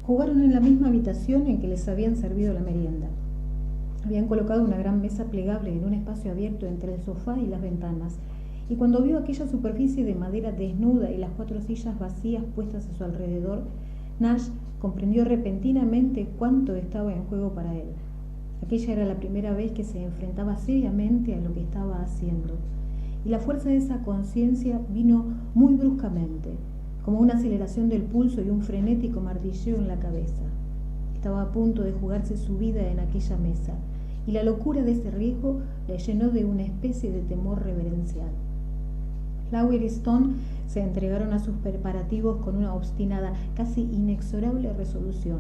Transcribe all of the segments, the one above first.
Jugaron en la misma habitación en que les habían servido la merienda. Habían colocado una gran mesa plegable en un espacio abierto entre el sofá y las ventanas, y cuando vio aquella superficie de madera desnuda y las 4 sillas vacías puestas a su alrededor, Nash comprendió repentinamente cuánto estaba en juego para él. Aquella era la primera vez que se enfrentaba seriamente a lo que estaba haciendo, y la fuerza de esa conciencia vino muy bruscamente, como una aceleración del pulso y un frenético martilleo en la cabeza. Estaba a punto de jugarse su vida en aquella mesa, y la locura de ese riesgo le llenó de una especie de temor reverencial. Flower y Stone se entregaron a sus preparativos con una obstinada, casi inexorable resolución,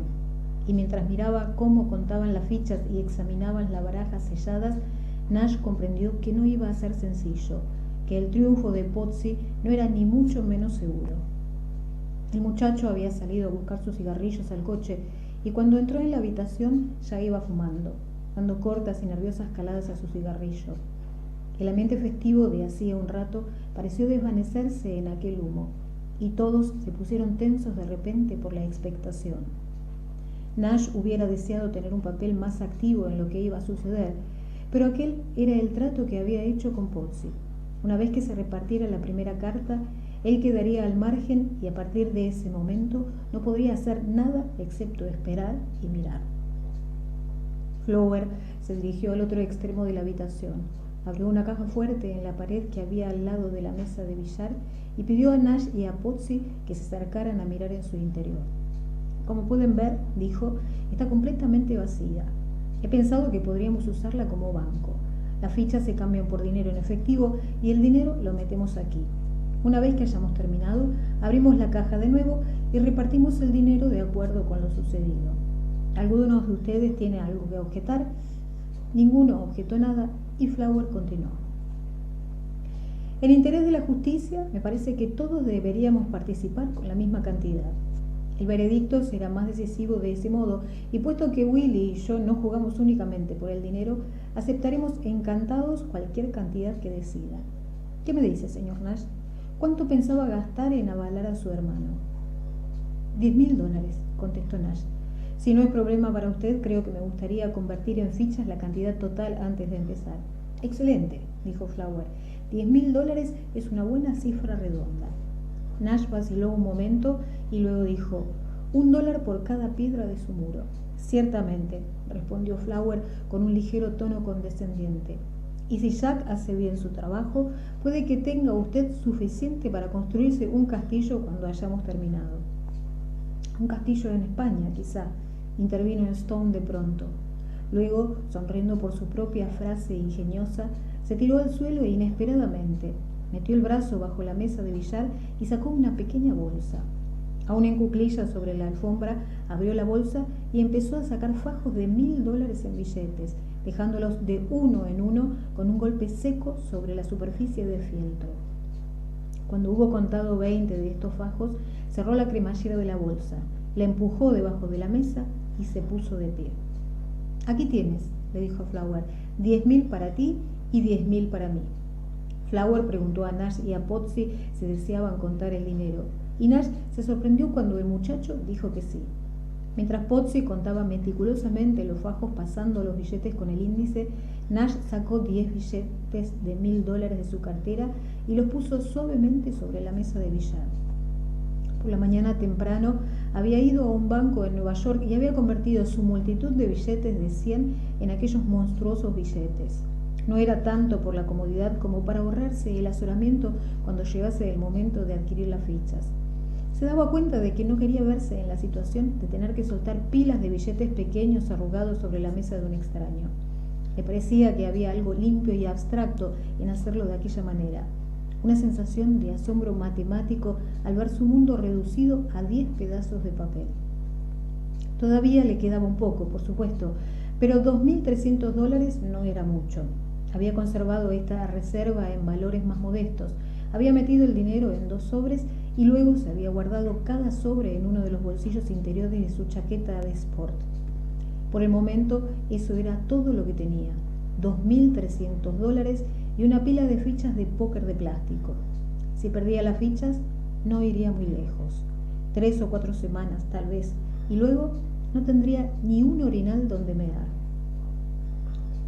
y mientras miraba cómo contaban las fichas y examinaban las barajas selladas, Nash comprendió que no iba a ser sencillo, que el triunfo de Pozzi no era ni mucho menos seguro. El muchacho había salido a buscar sus cigarrillos al coche, y cuando entró en la habitación ya iba fumando, dando cortas y nerviosas caladas a su cigarrillo. El ambiente festivo de hacía un rato pareció desvanecerse en aquel humo, y todos se pusieron tensos de repente por la expectación. Nash hubiera deseado tener un papel más activo en lo que iba a suceder, pero aquel era el trato que había hecho con Pozzi. Una vez que se repartiera la primera carta, él quedaría al margen y a partir de ese momento no podría hacer nada excepto esperar y mirar. Flower se dirigió al otro extremo de la habitación, abrió una caja fuerte en la pared que había al lado de la mesa de billar y pidió a Nash y a Pozzi que se acercaran a mirar en su interior. Como pueden ver, dijo, está completamente vacía. He pensado que podríamos usarla como banco. Las fichas se cambian por dinero en efectivo y el dinero lo metemos aquí. Una vez que hayamos terminado, abrimos la caja de nuevo y repartimos el dinero de acuerdo con lo sucedido. ¿Algunos de ustedes tienen algo que objetar? Ninguno objetó nada y Flower continuó. En interés de la justicia, me parece que todos deberíamos participar con la misma cantidad. El veredicto será más decisivo de ese modo, y puesto que Willy y yo no jugamos únicamente por el dinero, aceptaremos encantados cualquier cantidad que decida. ¿Qué me dice, señor Nash? ¿Cuánto pensaba gastar en avalar a su hermano? $10.000, contestó Nash. Si no es problema para usted, creo que me gustaría convertir en fichas la cantidad total antes de empezar. Excelente, dijo Flower. $10.000 es una buena cifra redonda. Nash vaciló un momento y luego dijo, $1 por cada piedra de su muro. Ciertamente, respondió Flower con un ligero tono condescendiente. Y si Jack hace bien su trabajo, puede que tenga usted suficiente para construirse un castillo cuando hayamos terminado. Un castillo en España, quizá, intervino Stone de pronto. Luego, sonriendo por su propia frase ingeniosa, se tiró al suelo e inesperadamente metió el brazo bajo la mesa de billar y sacó una pequeña bolsa. Aún en cuclillas sobre la alfombra, abrió la bolsa y empezó a sacar fajos de $1.000 en billetes, dejándolos de uno en uno con un golpe seco sobre la superficie de fieltro. Cuando hubo contado 20 de estos fajos, cerró la cremallera de la bolsa, la empujó debajo de la mesa y se puso de pie. Aquí tienes, le dijo Flower, 10.000 para ti y 10.000 para mí. Flower preguntó a Nash y a Pozzi si deseaban contar el dinero, y Nash se sorprendió cuando el muchacho dijo que sí. Mientras Pozzi contaba meticulosamente los fajos pasando los billetes con el índice, Nash sacó 10 billetes de $1.000 de su cartera y los puso suavemente sobre la mesa de billar. Por la mañana temprano había ido a un banco en Nueva York y había convertido su multitud de billetes de 100 en aquellos monstruosos billetes. No era tanto por la comodidad como para ahorrarse el azoramiento cuando llegase el momento de adquirir las fichas. Se daba cuenta de que no quería verse en la situación de tener que soltar pilas de billetes pequeños arrugados sobre la mesa de un extraño. Le parecía que había algo limpio y abstracto en hacerlo de aquella manera, una sensación de asombro matemático al ver su mundo reducido a 10 pedazos de papel. Todavía le quedaba un poco, por supuesto, pero $2.300 no era mucho. Había conservado esta reserva en valores más modestos, había metido el dinero en 2 sobres y luego se había guardado cada sobre en uno de los bolsillos interiores de su chaqueta de sport. Por el momento, eso era todo lo que tenía, $2.300 y una pila de fichas de póker de plástico. Si perdía las fichas, no iría muy lejos. 3 o 4 semanas, tal vez, y luego no tendría ni un orinal donde mear.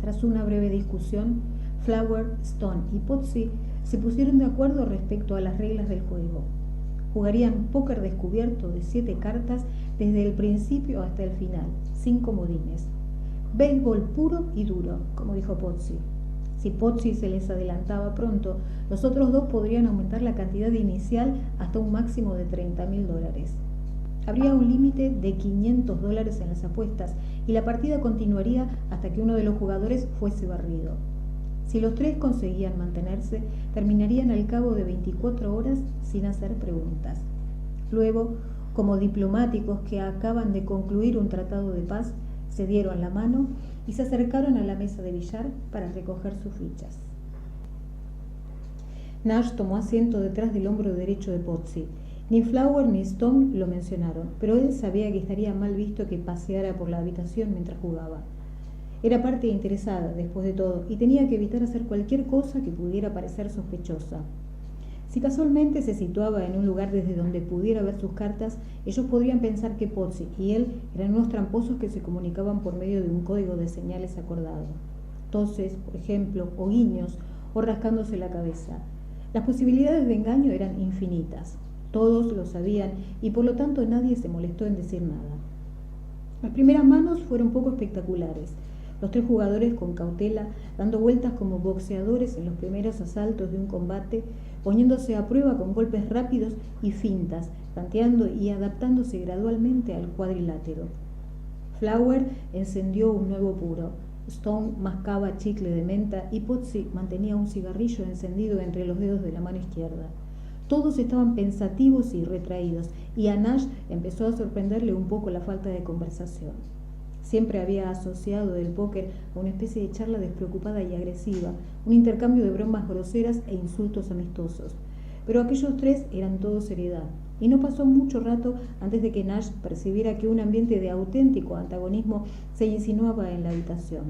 Tras una breve discusión, Flower, Stone y Pozzi se pusieron de acuerdo respecto a las reglas del juego. Jugarían póker descubierto de 7 cartas desde el principio hasta el final, sin comodines. Béisbol puro y duro, como dijo Pozzi. Si Pozzi se les adelantaba pronto, los otros dos podrían aumentar la cantidad inicial hasta un máximo de $30.000. Habría un límite de $500 en las apuestas y la partida continuaría hasta que uno de los jugadores fuese barrido. Si los tres conseguían mantenerse, terminarían al cabo de 24 horas sin hacer preguntas. Luego, como diplomáticos que acaban de concluir un tratado de paz, se dieron la mano y se acercaron a la mesa de billar para recoger sus fichas. Nash tomó asiento detrás del hombro derecho de Pozzi. Ni Flower ni Stone lo mencionaron, pero él sabía que estaría mal visto que paseara por la habitación mientras jugaba. Era parte interesada, después de todo, y tenía que evitar hacer cualquier cosa que pudiera parecer sospechosa. Si casualmente se situaba en un lugar desde donde pudiera ver sus cartas, ellos podrían pensar que Pozzi y él eran unos tramposos que se comunicaban por medio de un código de señales acordado. Toses, por ejemplo, o guiños, o rascándose la cabeza. Las posibilidades de engaño eran infinitas. Todos lo sabían y por lo tanto nadie se molestó en decir nada. Las primeras manos fueron poco espectaculares. Los tres jugadores con cautela, dando vueltas como boxeadores en los primeros asaltos de un combate, poniéndose a prueba con golpes rápidos y fintas, tanteando y adaptándose gradualmente al cuadrilátero. Flower encendió un nuevo puro. Stone mascaba chicle de menta y Pozzi mantenía un cigarrillo encendido entre los dedos de la mano izquierda. Todos estaban pensativos y retraídos, y a Nash empezó a sorprenderle un poco la falta de conversación. Siempre había asociado el póker a una especie de charla despreocupada y agresiva, un intercambio de bromas groseras e insultos amistosos. Pero aquellos tres eran todo seriedad, y no pasó mucho rato antes de que Nash percibiera que un ambiente de auténtico antagonismo se insinuaba en la habitación.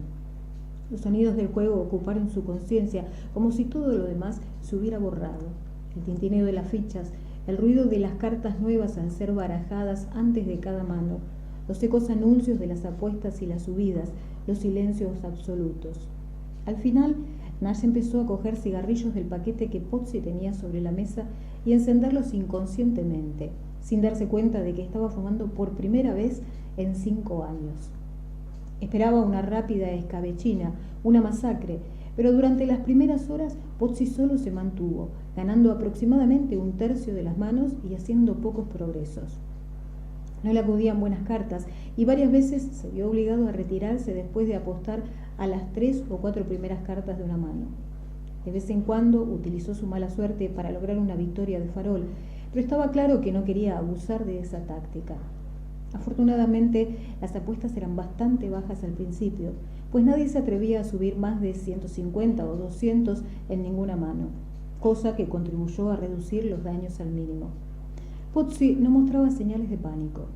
Los sonidos del juego ocuparon su conciencia como si todo lo demás se hubiera borrado. El tintineo de las fichas, el ruido de las cartas nuevas al ser barajadas antes de cada mano, los secos anuncios de las apuestas y las subidas, los silencios absolutos. Al final, Nash empezó a coger cigarrillos del paquete que Pozzi tenía sobre la mesa y encenderlos inconscientemente, sin darse cuenta de que estaba fumando por primera vez en 5 años. Esperaba una rápida escabechina, una masacre, pero durante las primeras horas Pozzi solo se mantuvo, ganando aproximadamente 1/3 de las manos y haciendo pocos progresos. No le acudían buenas cartas y varias veces se vio obligado a retirarse después de apostar a las 3 o 4 primeras cartas de una mano. De vez en cuando utilizó su mala suerte para lograr una victoria de farol, pero estaba claro que no quería abusar de esa táctica. Afortunadamente, las apuestas eran bastante bajas al principio, pues nadie se atrevía a subir más de 150 o 200 en ninguna mano, cosa que contribuyó a reducir los daños al mínimo. Pozzi no mostraba señales de pánico.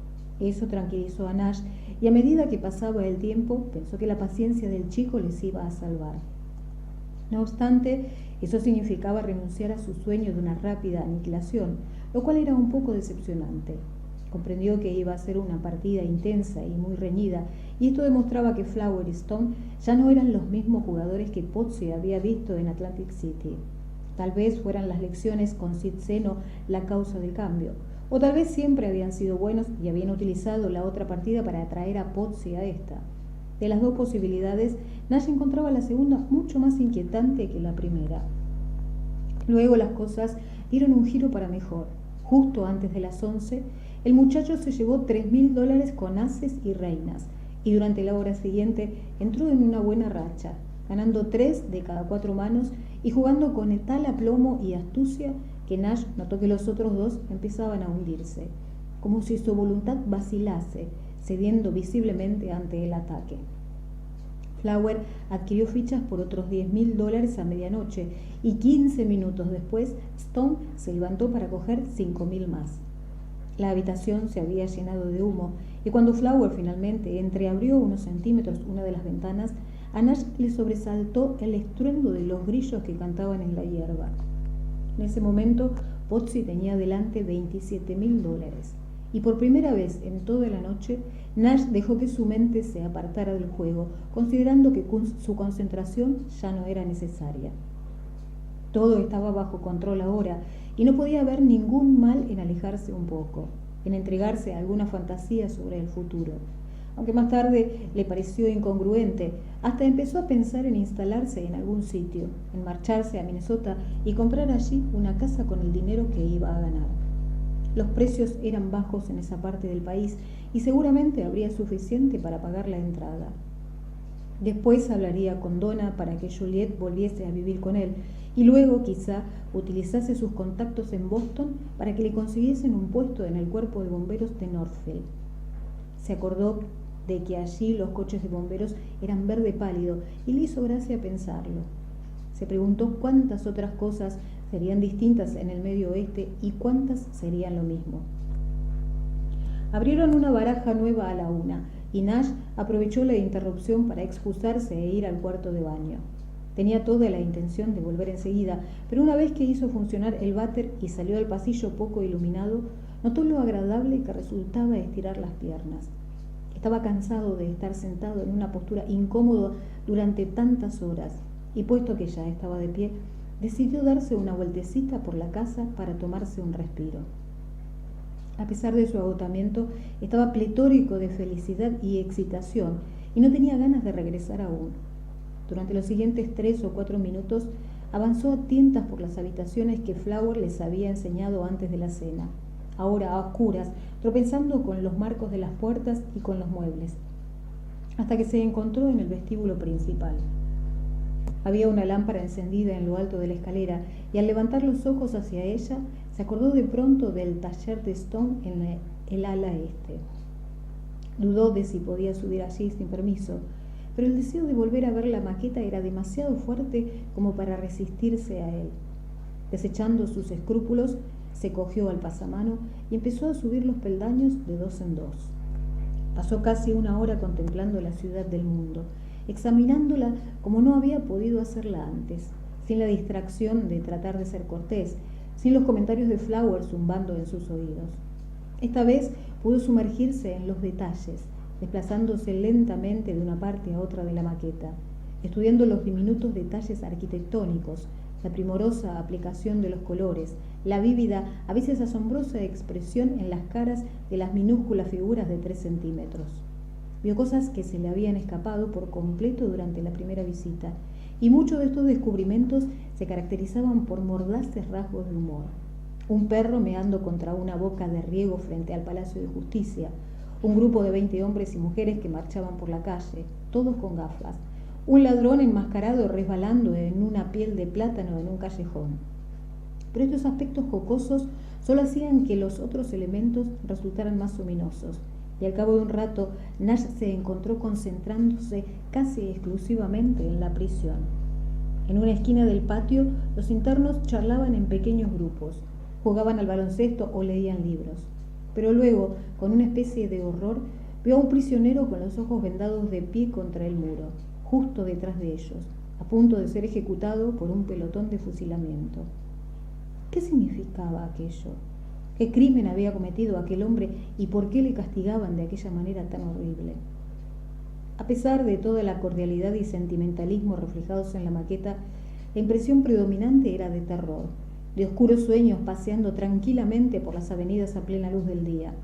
Eso tranquilizó a Nash y a medida que pasaba el tiempo pensó que la paciencia del chico les iba a salvar. No obstante, eso significaba renunciar a su sueño de una rápida aniquilación, lo cual era un poco decepcionante. Comprendió que iba a ser una partida intensa y muy reñida, y esto demostraba que Flower y Stone ya no eran los mismos jugadores que Pozzi había visto en Atlantic City. Tal vez fueran las lecciones con Sid Seno la causa del cambio, o tal vez siempre habían sido buenos y habían utilizado la otra partida para atraer a Pozzi a esta. De las dos posibilidades, Nash encontraba la segunda mucho más inquietante que la primera. Luego las cosas dieron un giro para mejor. Justo antes de las 11, el muchacho se llevó $3.000 con ases y reinas, y durante la hora siguiente entró en una buena racha, ganando 3 de cada 4 manos y jugando con tal aplomo y astucia que Nash notó que los otros dos empezaban a hundirse, como si su voluntad vacilase, cediendo visiblemente ante el ataque. Flower adquirió fichas por otros $10.000 a medianoche y 15 minutos después Stone se levantó para coger 5.000 más. La habitación se había llenado de humo y cuando Flower finalmente entreabrió unos centímetros una de las ventanas, a Nash le sobresaltó el estruendo de los grillos que cantaban en la hierba. En ese momento, Pozzi tenía delante $27.000 y por primera vez en toda la noche, Nash dejó que su mente se apartara del juego, considerando que su concentración ya no era necesaria. Todo estaba bajo control ahora, y no podía haber ningún mal en alejarse un poco, en entregarse a alguna fantasía sobre el futuro. Aunque más tarde le pareció incongruente, hasta empezó a pensar en instalarse en algún sitio, en marcharse a Minnesota y comprar allí una casa con el dinero que iba a ganar. Los precios eran bajos en esa parte del país y seguramente habría suficiente para pagar la entrada. Después hablaría con Donna para que Juliet volviese a vivir con él y luego quizá utilizase sus contactos en Boston para que le consiguiesen un puesto en el cuerpo de bomberos de Northfield. Se acordó de que allí los coches de bomberos eran verde pálido y le hizo gracia pensarlo. Se preguntó cuántas otras cosas serían distintas en el Medio Oeste y cuántas serían lo mismo. Abrieron una baraja nueva a la 1 y Nash aprovechó la interrupción para excusarse e ir al cuarto de baño. Tenía toda la intención de volver enseguida, pero una vez que hizo funcionar el váter y salió al pasillo poco iluminado, notó lo agradable que resultaba estirar las piernas. Estaba cansado de estar sentado en una postura incómoda durante tantas horas, y puesto que ya estaba de pie, decidió darse una vueltecita por la casa para tomarse un respiro. A pesar de su agotamiento, estaba pletórico de felicidad y excitación, y no tenía ganas de regresar aún. Durante los siguientes 3 o 4 minutos, avanzó a tientas por las habitaciones que Flower les había enseñado antes de la cena, ahora a oscuras, tropezando con los marcos de las puertas y con los muebles, hasta que se encontró en el vestíbulo principal. Había una lámpara encendida en lo alto de la escalera, y al levantar los ojos hacia ella, se acordó de pronto del taller de Stone en el ala este. Dudó de si podía subir allí sin permiso, pero el deseo de volver a ver la maqueta era demasiado fuerte como para resistirse a él. Desechando sus escrúpulos, se cogió al pasamano y empezó a subir los peldaños de 2 en 2. Pasó casi 1 hora contemplando la ciudad del mundo, examinándola como no había podido hacerla antes, sin la distracción de tratar de ser cortés, sin los comentarios de Flower zumbando en sus oídos. Esta vez pudo sumergirse en los detalles, desplazándose lentamente de una parte a otra de la maqueta, estudiando los diminutos detalles arquitectónicos, la primorosa aplicación de los colores, la vívida, a veces asombrosa expresión en las caras de las minúsculas figuras de 3 centímetros. Vio cosas que se le habían escapado por completo durante la primera visita, y muchos de estos descubrimientos se caracterizaban por mordaces rasgos de humor. Un perro meando contra una boca de riego frente al Palacio de Justicia, un grupo de 20 hombres y mujeres que marchaban por la calle, todos con gafas, un ladrón enmascarado resbalando en una piel de plátano en un callejón. Pero estos aspectos jocosos solo hacían que los otros elementos resultaran más ominosos, y al cabo de un rato Nash se encontró concentrándose casi exclusivamente en la prisión. En una esquina del patio, los internos charlaban en pequeños grupos, jugaban al baloncesto o leían libros. Pero luego, con una especie de horror, vio a un prisionero con los ojos vendados de pie contra el muro, justo detrás de ellos, a punto de ser ejecutado por un pelotón de fusilamiento. ¿Qué significaba aquello? ¿Qué crimen había cometido aquel hombre y por qué le castigaban de aquella manera tan horrible? A pesar de toda la cordialidad y sentimentalismo reflejados en la maqueta, la impresión predominante era de terror, de oscuros sueños paseando tranquilamente por las avenidas a plena luz del día.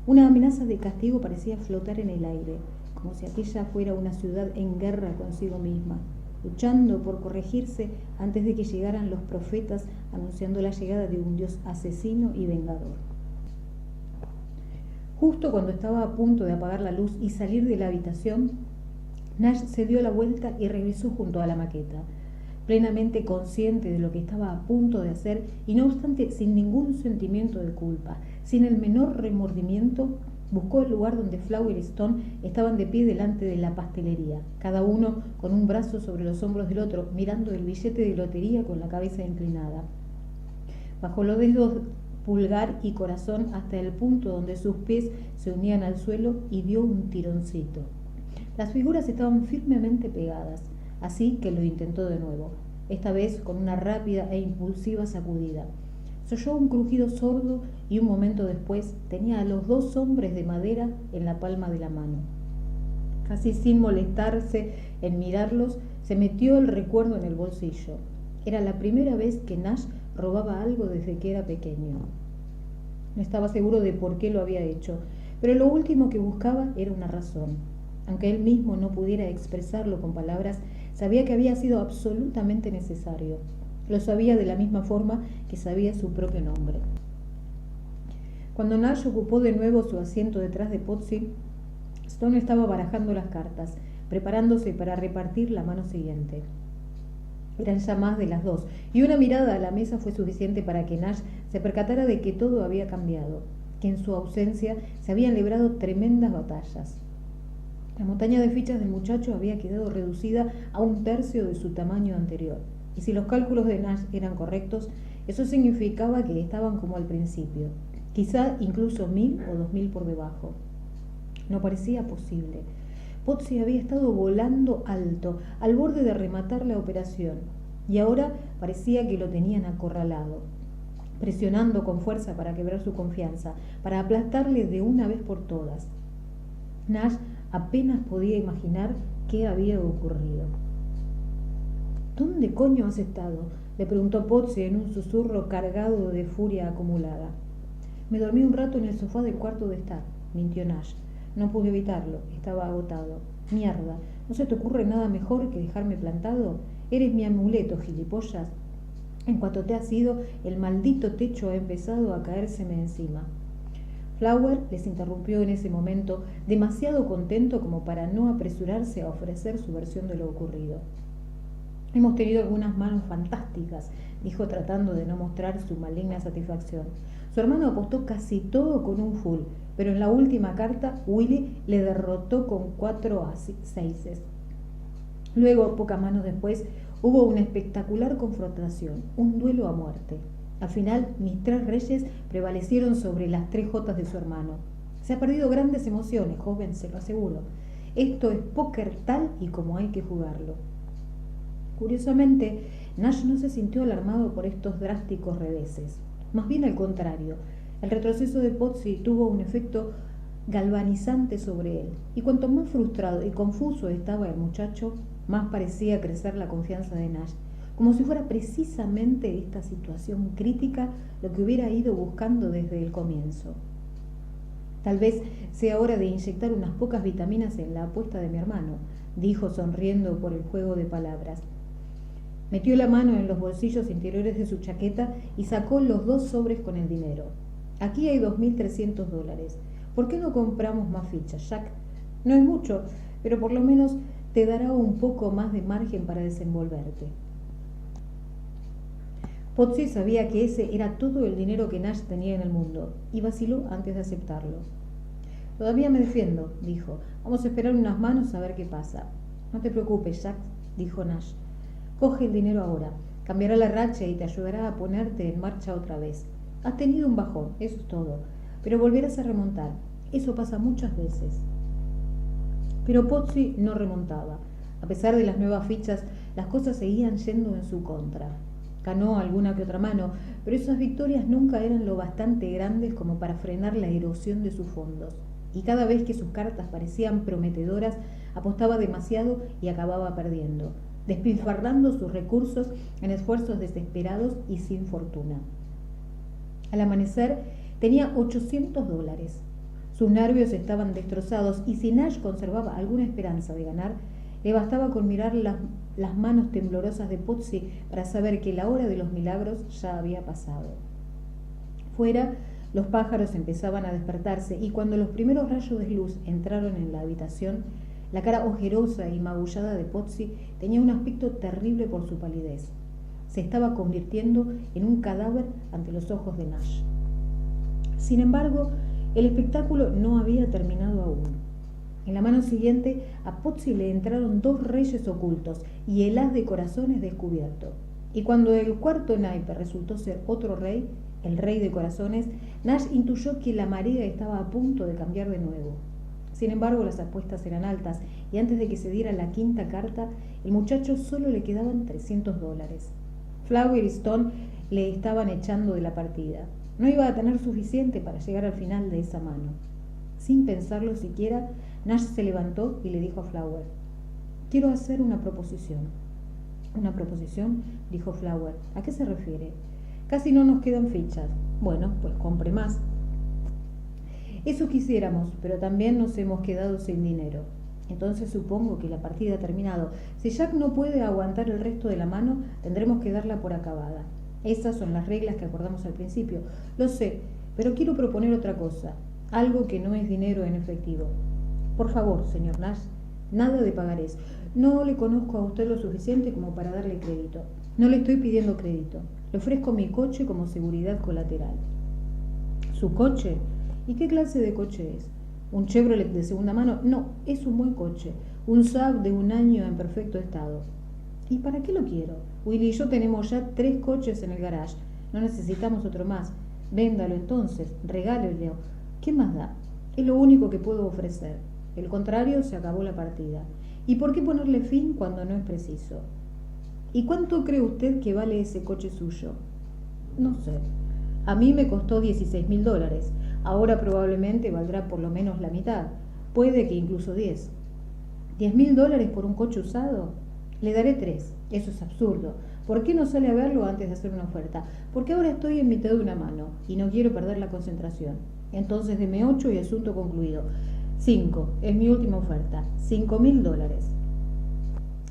Una amenaza de castigo parecía flotar en el aire, como si aquella fuera una ciudad en guerra consigo misma, luchando por corregirse antes de que llegaran los profetas anunciando la llegada de un Dios asesino y vengador. Justo cuando estaba a punto de apagar la luz y salir de la habitación, Nash se dio la vuelta y regresó junto a la maqueta, plenamente consciente de lo que estaba a punto de hacer y no obstante sin ningún sentimiento de culpa, sin el menor remordimiento. Buscó el lugar donde Flower y Stone estaban de pie delante de la pastelería, cada uno con un brazo sobre los hombros del otro, mirando el billete de lotería con la cabeza inclinada. Bajó los dedos pulgar y corazón hasta el punto donde sus pies se unían al suelo y dio un tironcito. Las figuras estaban firmemente pegadas, así que lo intentó de nuevo, esta vez con una rápida e impulsiva sacudida. Se oyó un crujido sordo y un momento después tenía a los dos hombres de madera en la palma de la mano. Casi sin molestarse en mirarlos, se metió el recuerdo en el bolsillo. Era la primera vez que Nash robaba algo desde que era pequeño. No estaba seguro de por qué lo había hecho, pero lo último que buscaba era una razón. Aunque él mismo no pudiera expresarlo con palabras, sabía que había sido absolutamente necesario. Lo sabía de la misma forma que sabía su propio nombre. Cuando Nash ocupó de nuevo su asiento detrás de Pozzi, Stone estaba barajando las cartas, preparándose para repartir la mano siguiente. Eran ya más de las 2, y una mirada a la mesa fue suficiente para que Nash se percatara de que todo había cambiado, que en su ausencia se habían librado tremendas batallas. La montaña de fichas del muchacho había quedado reducida a 1/3 de su tamaño anterior, y si los cálculos de Nash eran correctos, eso significaba que estaban como al principio, quizá incluso 1000 o 2000 por debajo. No parecía posible. Pozzi había estado volando alto, al borde de rematar la operación, y ahora parecía que lo tenían acorralado, presionando con fuerza para quebrar su confianza, para aplastarle de una vez por todas. Nash apenas podía imaginar qué había ocurrido. ¿Dónde coño has estado?, le preguntó Pozzi en un susurro cargado de furia acumulada. Me dormí un rato en el sofá del cuarto de estar, mintió Nash. No pude evitarlo, estaba agotado. Mierda, ¿no se te ocurre nada mejor que dejarme plantado? Eres mi amuleto, gilipollas. En cuanto te has ido, el maldito techo ha empezado a caérseme encima. Flower les interrumpió en ese momento, demasiado contento como para no apresurarse a ofrecer su versión de lo ocurrido. Hemos tenido algunas manos fantásticas, dijo tratando de no mostrar su maligna satisfacción. Su hermano apostó casi todo con un full, pero en la última carta Willy le derrotó con 4 6. Luego, pocas manos después, hubo una espectacular confrontación, un duelo a muerte. Al final, mis 3 reyes prevalecieron sobre las 3 jotas de su hermano. Se ha perdido grandes emociones, joven, se lo aseguro. Esto es póker tal y como hay que jugarlo. Curiosamente, Nash no se sintió alarmado por estos drásticos reveses. Más bien al contrario, el retroceso de Pozzi tuvo un efecto galvanizante sobre él, y cuanto más frustrado y confuso estaba el muchacho, más parecía crecer la confianza de Nash, como si fuera precisamente esta situación crítica lo que hubiera ido buscando desde el comienzo. Tal vez sea hora de inyectar unas pocas vitaminas en la apuesta de mi hermano, dijo sonriendo por el juego de palabras. Metió la mano en los bolsillos interiores de su chaqueta y sacó los 2 sobres con el dinero. Aquí hay $2.300. ¿Por qué no compramos más fichas, Jack? No es mucho, pero por lo menos te dará un poco más de margen para desenvolverte. Pozzi sabía que ese era todo el dinero que Nash tenía en el mundo, y vaciló antes de aceptarlo. Todavía me defiendo, dijo. Vamos a esperar unas manos a ver qué pasa. No te preocupes, Jack, dijo Nash. Coge el dinero ahora, cambiará la racha y te ayudará a ponerte en marcha otra vez. Has tenido un bajón, eso es todo, pero volverás a remontar. Eso pasa muchas veces. Pero Pozzi no remontaba. A pesar de las nuevas fichas, las cosas seguían yendo en su contra. Ganó alguna que otra mano, pero esas victorias nunca eran lo bastante grandes como para frenar la erosión de sus fondos. Y cada vez que sus cartas parecían prometedoras, apostaba demasiado y acababa perdiendo, despilfarrando sus recursos en esfuerzos desesperados y sin fortuna. Al amanecer tenía $800. Sus nervios estaban destrozados y si Nash conservaba alguna esperanza de ganar, le bastaba con mirar las manos temblorosas de Pozzi para saber que la hora de los milagros ya había pasado. Fuera, los pájaros empezaban a despertarse y cuando los primeros rayos de luz entraron en la habitación, la cara ojerosa y magullada de Pozzi tenía un aspecto terrible por su palidez. Se estaba convirtiendo en un cadáver ante los ojos de Nash. Sin embargo, el espectáculo no había terminado aún. En la mano siguiente, a Pozzi le entraron 2 reyes ocultos y el as de corazones descubierto. Y cuando el cuarto naipe resultó ser otro rey, el rey de corazones, Nash intuyó que la marea estaba a punto de cambiar de nuevo. Sin embargo, las apuestas eran altas y antes de que se diera la quinta carta, el muchacho solo le quedaban $300. Flower y Stone le estaban echando de la partida. No iba a tener suficiente para llegar al final de esa mano. Sin pensarlo siquiera, Nash se levantó y le dijo a Flower: «Quiero hacer una proposición». «¿Una proposición?», dijo Flower. «¿A qué se refiere?». «Casi no nos quedan fichas». «Bueno, pues compre más». «Eso quisiéramos, pero también nos hemos quedado sin dinero». «Entonces supongo que la partida ha terminado. Si Jack no puede aguantar el resto de la mano, tendremos que darla por acabada. Esas son las reglas que acordamos al principio». «Lo sé, pero quiero proponer otra cosa, algo que no es dinero en efectivo». «Por favor, señor Nash, nada de pagarés. No le conozco a usted lo suficiente como para darle crédito. No le estoy pidiendo crédito. Le ofrezco mi coche como seguridad colateral». «¿Su coche? ¿Y qué clase de coche es? ¿Un Chevrolet de segunda mano?». «No, es un buen coche, un Saab de 1 año en perfecto estado». «¿Y para qué lo quiero? Willy y yo tenemos ya 3 coches en el garage. No necesitamos otro más. Véndalo entonces, regálelo. ¿Qué más da? Es lo único que puedo ofrecer. El contrario, se acabó la partida. ¿Y por qué ponerle fin cuando no es preciso?». «¿Y cuánto cree usted que vale ese coche suyo?». «No sé. A mí me costó $16.000. Ahora probablemente valdrá por lo menos la mitad. Puede que incluso 10. $10.000 por un coche usado. Le daré 3. Eso es absurdo. ¿Por qué no sale a verlo antes de hacer una oferta?». «Porque ahora estoy en mitad de una mano y no quiero perder la concentración». «Entonces deme 8 y asunto concluido». 5. Es mi última oferta. $5.000.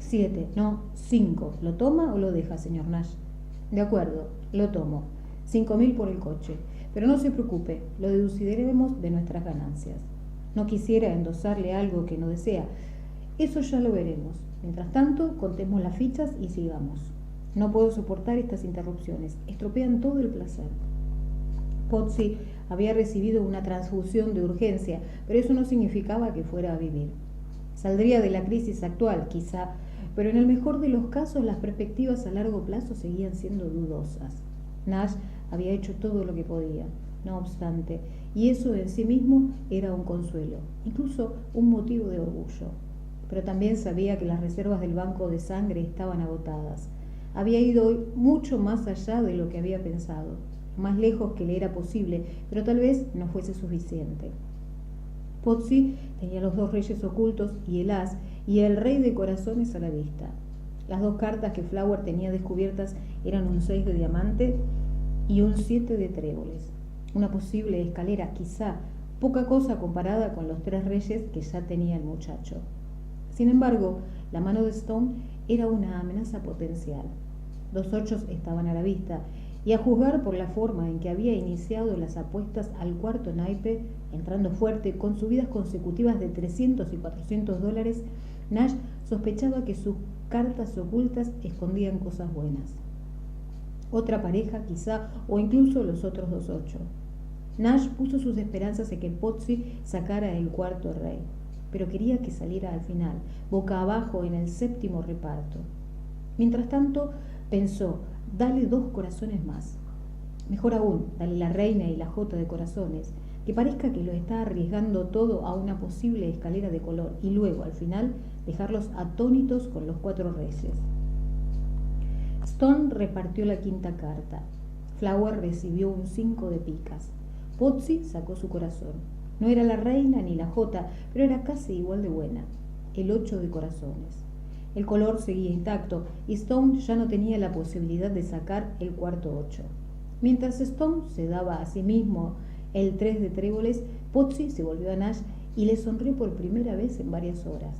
7. No, 5. ¿Lo toma o lo deja, señor Nash?». «De acuerdo, lo tomo. 5.000 por el coche. Pero no se preocupe, lo deduciremos de nuestras ganancias». «No quisiera endosarle algo que no desea». «Eso ya lo veremos. Mientras tanto, contemos las fichas y sigamos. No puedo soportar estas interrupciones. Estropean todo el placer». Pozzi había recibido una transfusión de urgencia, pero eso no significaba que fuera a vivir. Saldría de la crisis actual, quizá, pero en el mejor de los casos las perspectivas a largo plazo seguían siendo dudosas. Nash había hecho todo lo que podía, no obstante, y eso en sí mismo era un consuelo, incluso un motivo de orgullo. Pero también sabía que las reservas del banco de sangre estaban agotadas. Había ido hoy mucho más allá de lo que había pensado, más lejos que le era posible, pero tal vez no fuese suficiente. Pozzi tenía los 2 reyes ocultos y el as y el rey de corazones a la vista. Las 2 cartas que Flower tenía descubiertas eran un 6 de diamante y un 7 de tréboles. Una posible escalera, quizá, poca cosa comparada con los 3 reyes que ya tenía el muchacho. Sin embargo, la mano de Stone era una amenaza potencial. 2 ochos estaban a la vista, y a juzgar por la forma en que había iniciado las apuestas al cuarto naipe, entrando fuerte con subidas consecutivas de $300 y $400, Nash sospechaba que sus cartas ocultas escondían cosas buenas. Otra pareja quizá, o incluso los otros 2 ochos. Nash puso sus esperanzas en que Pozzi sacara el cuarto rey, pero quería que saliera al final, boca abajo en el 7º reparto. Mientras tanto, pensó: dale 2 corazones más. Mejor aún, dale la reina y la jota de corazones, que parezca que lo está arriesgando todo a una posible escalera de color, y luego, al final, dejarlos atónitos con los 4 reyes. Stone repartió la 5ª carta. Flower recibió un 5 de picas. Pozzi sacó su corazón. No era la reina ni la jota, pero era casi igual de buena. El 8 de corazones. El color seguía intacto y Stone ya no tenía la posibilidad de sacar el cuarto 8. Mientras Stone se daba a sí mismo el 3 de tréboles, Pozzi se volvió a Nash y le sonrió por primera vez en varias horas.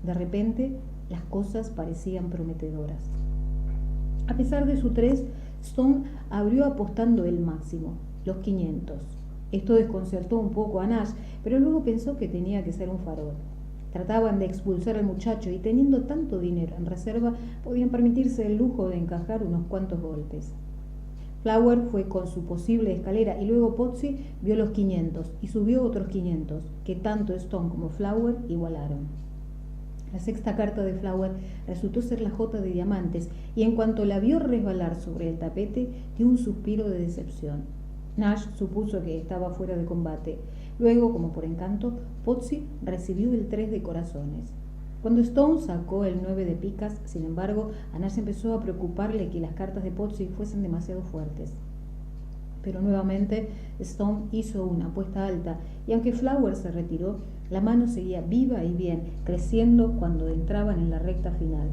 De repente, las cosas parecían prometedoras. A pesar de su 3, Stone abrió apostando el máximo, los 500. Esto desconcertó un poco a Nash, pero luego pensó que tenía que ser un farol. Trataban de expulsar al muchacho y teniendo tanto dinero en reserva, podían permitirse el lujo de encajar unos cuantos golpes. Flower fue con su posible escalera y luego Pozzi vio los 500 y subió otros 500, que tanto Stone como Flower igualaron. La 6ª carta de Flower resultó ser la jota de diamantes y en cuanto la vio resbalar sobre el tapete, dio un suspiro de decepción. Nash supuso que estaba fuera de combate. Luego, como por encanto, Pozzi recibió el 3 de corazones. Cuando Stone sacó el 9 de picas, sin embargo, a Nash empezó a preocuparle que las cartas de Pozzi fuesen demasiado fuertes. Pero nuevamente Stone hizo una apuesta alta, y aunque Flower se retiró, la mano seguía viva y bien, creciendo cuando entraban en la recta final.